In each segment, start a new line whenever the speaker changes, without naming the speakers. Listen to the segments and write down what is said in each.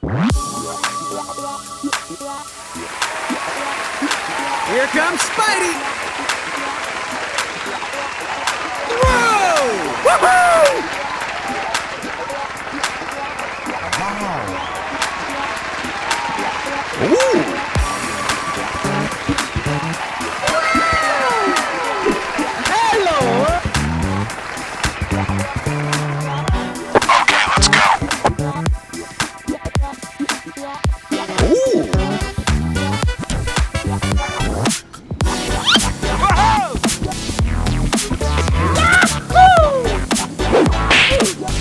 Here comes Spidey! Whoa! Woohoo! Ooh! Hello!
Okay, let's go.
Ooh!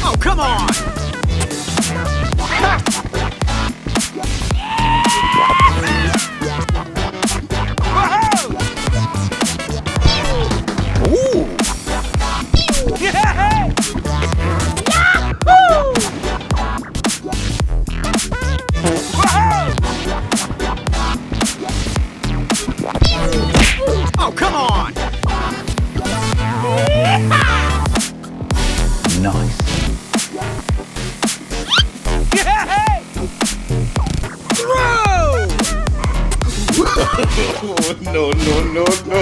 Oh, come on! Ooh! Oh, come on! Nice. Throw!
No, no, no, no.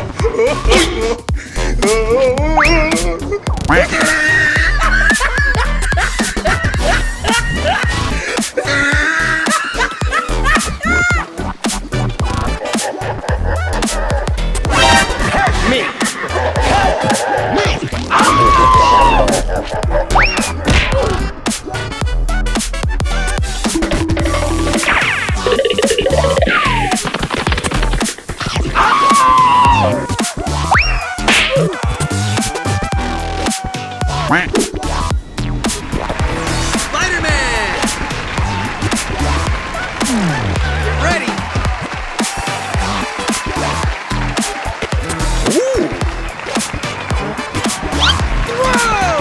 Spider-Man! Ready! Ooh! Throw!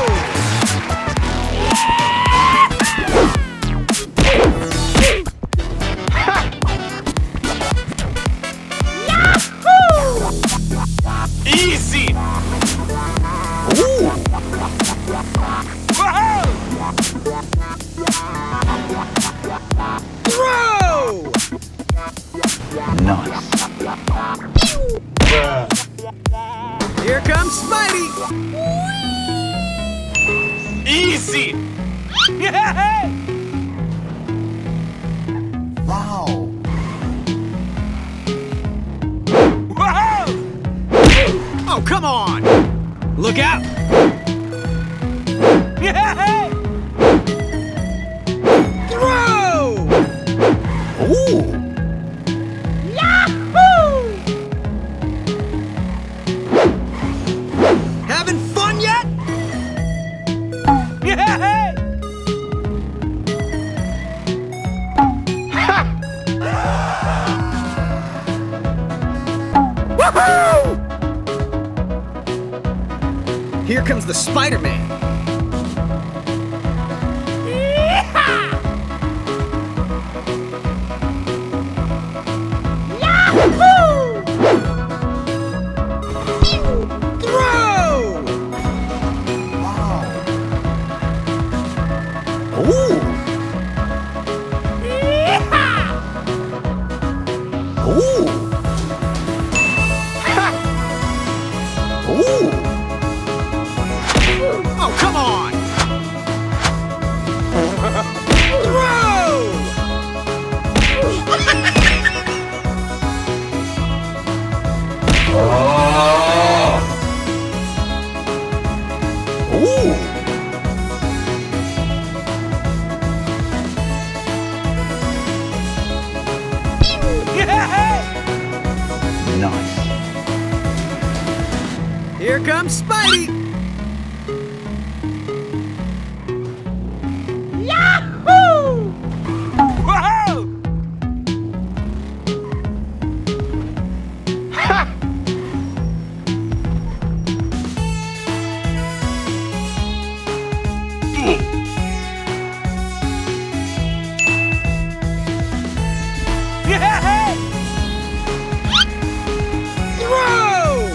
Easy!
Ooh! Throw! Nice. Here comes Spidey!
Easy!
Wow! Oh, come on! Look out! Throw! Ooh! Having fun yet? Woohoo! Here comes the Spider-Man. Throw! Wow! Ooh! Ooh! Ooh! Oh, come on! Throw! Ooh! Nice. Here comes Spidey! Throw!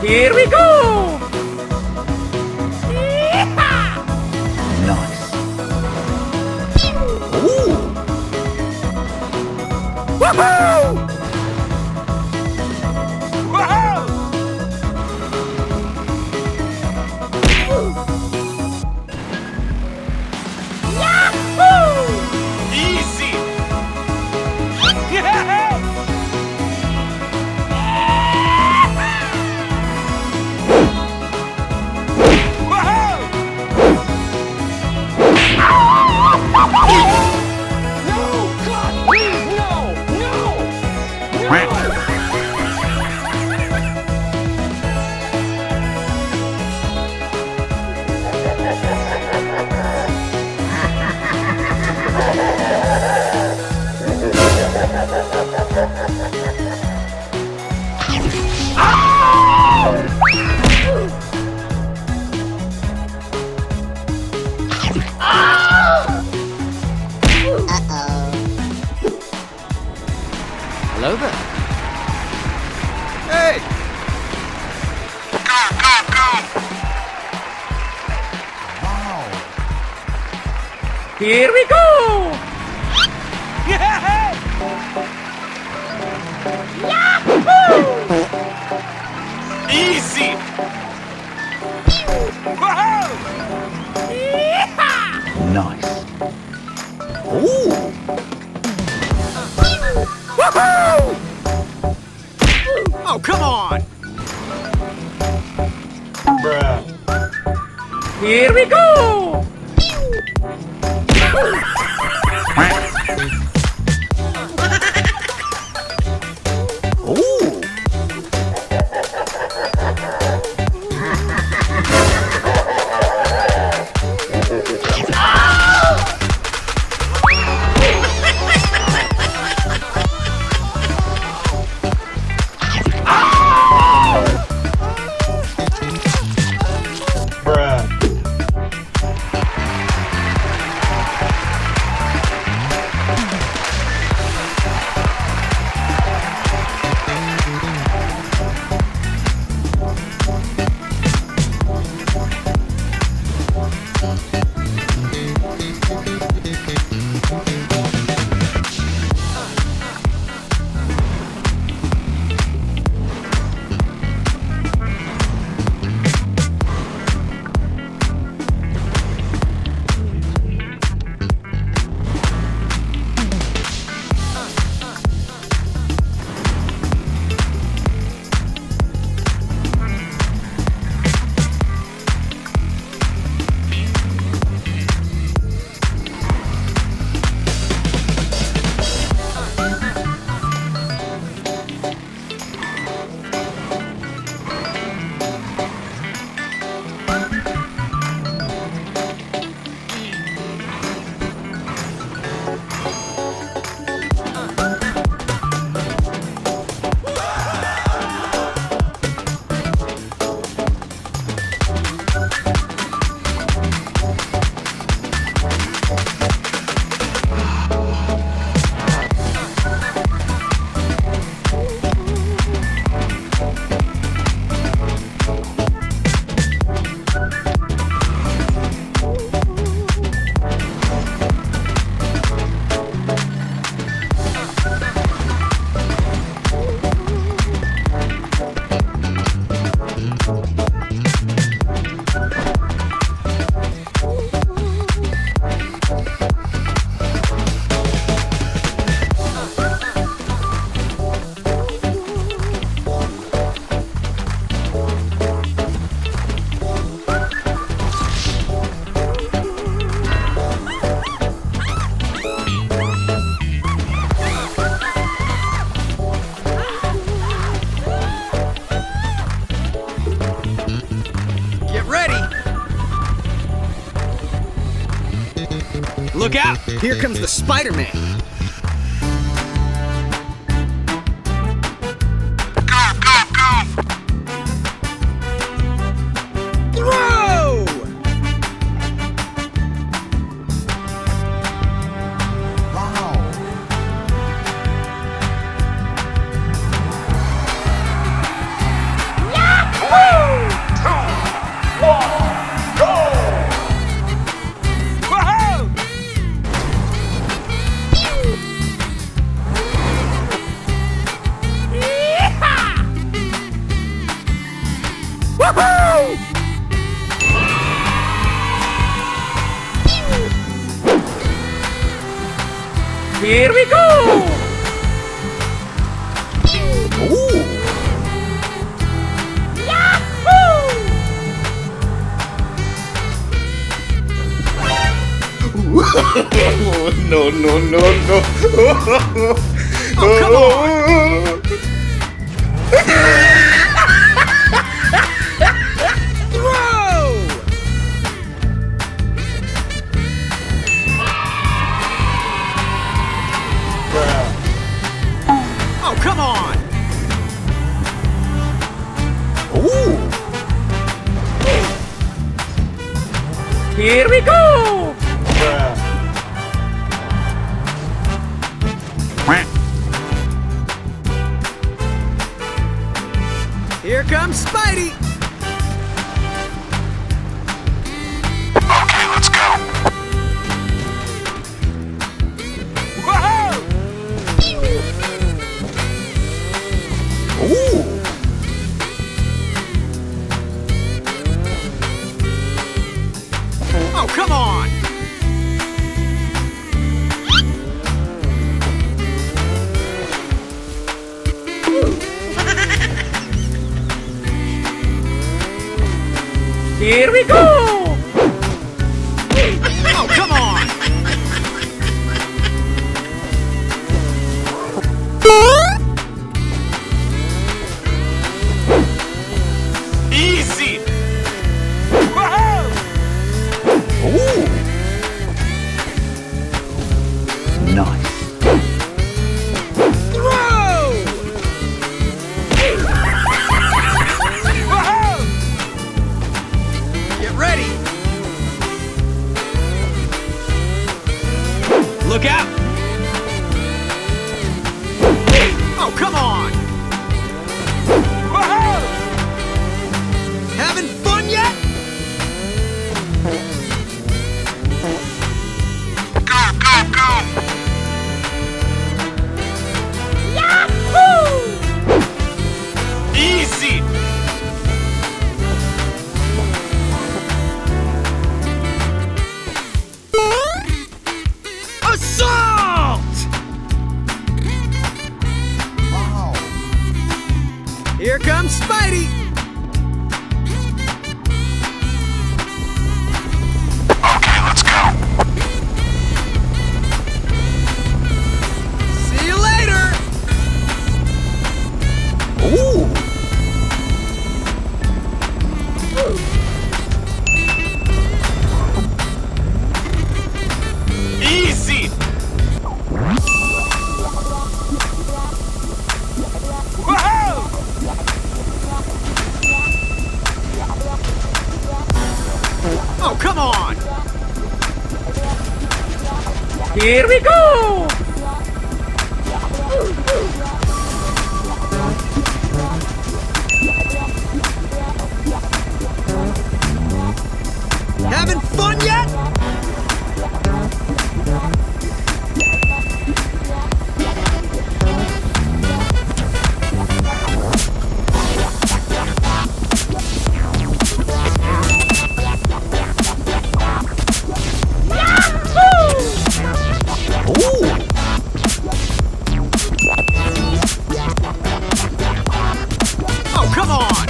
Here we go!
Nice.
Ooh! Woohoo! Woohoo! Yahoo! Easy! Yeah!
Hello there.
Hey!
Wow.
Here we go! Yeah! Yahoo! Easy! Woohoo! Yeehaw!
Nice. Ooh.
Woohoo! Oh, come on!
Bruh.
Here we go!
Ooh.
Bruh.
Look out! Here comes the Spider-Man! Throw!
Wow.
Here we go!
Ooh.
No, no, no, no.
Oh, come on! Throw! Oh, come on!
Ooh.
Here we go!
Here comes Spidey!
Okay, let's go.
Whoa!
Ooh.
Oh, come on!
Here we go!
Oh, come on!
Easy!
Ooh. Nice.
Throw! Get ready! Look out! Oh, come on! Having fun yet?
Go, go, go!
Easy!
Assault!
Wow.
Here comes Spidey!
Okay, let's go.
See you later!
Ooh.
Easy!
Oh, come on!
Here we go!
Having fun yet?
Ooh.
Oh, come on!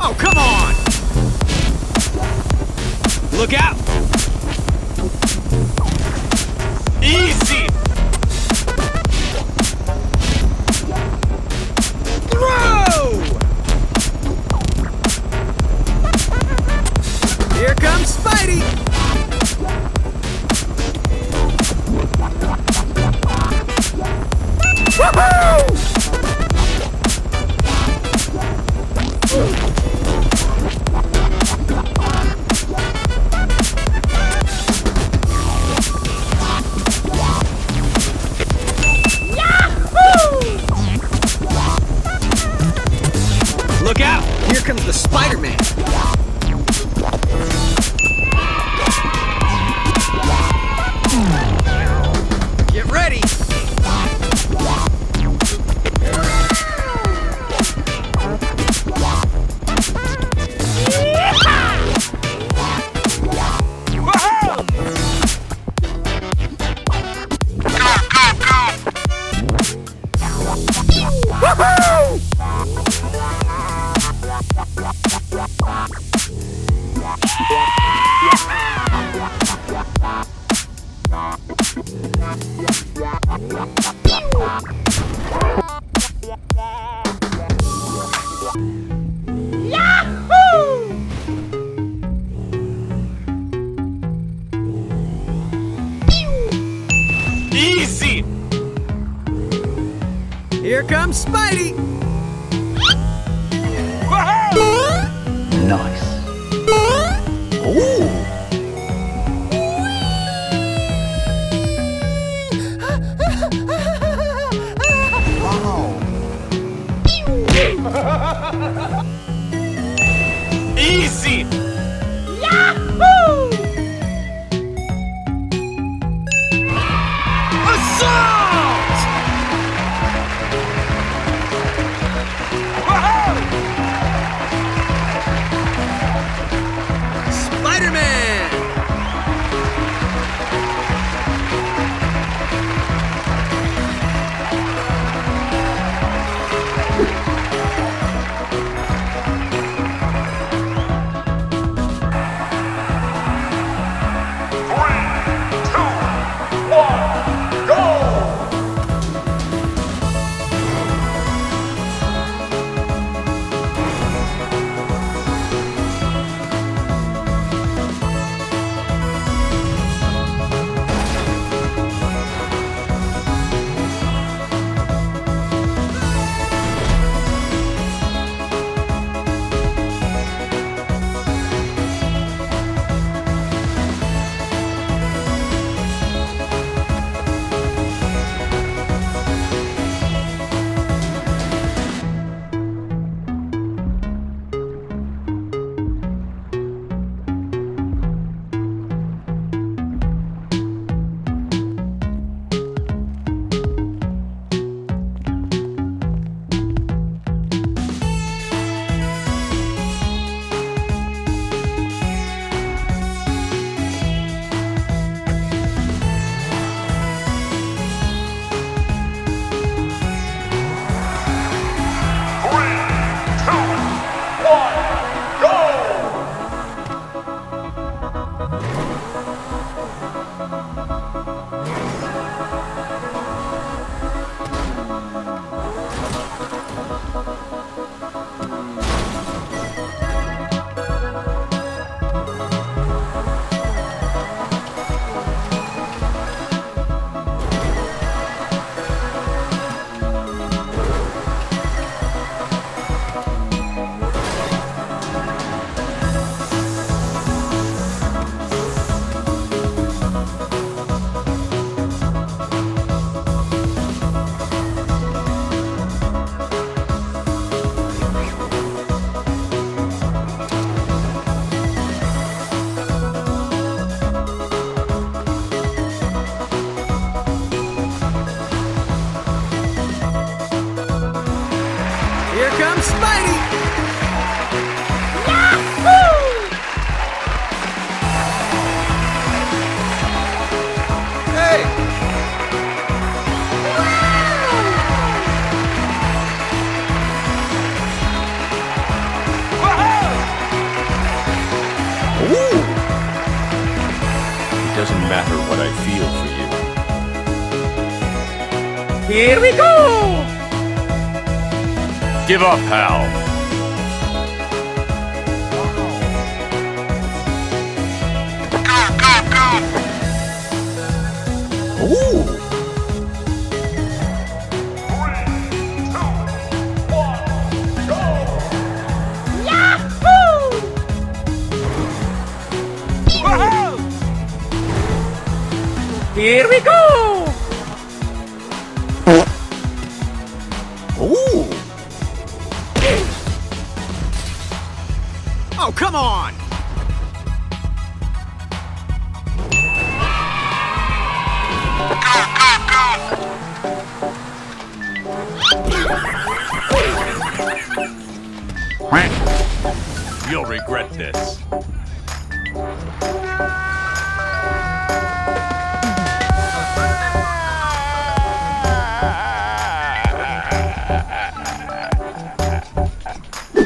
Oh, come on! Look out!
Easy!
Throw! Here comes Spidey! Woohoo!
Easy!
Here comes Spidey!
Nice. Ooh. Wow.
Easy!
Assault! Spider-Man! Here comes Spidey! Hey!
Ooh.
It doesn't matter what I feel for you.
Here we go!
Give up, pal.
Go, go, go!
Ooh.
Here we go!
Ooh.
Oh, come on!
You'll regret this.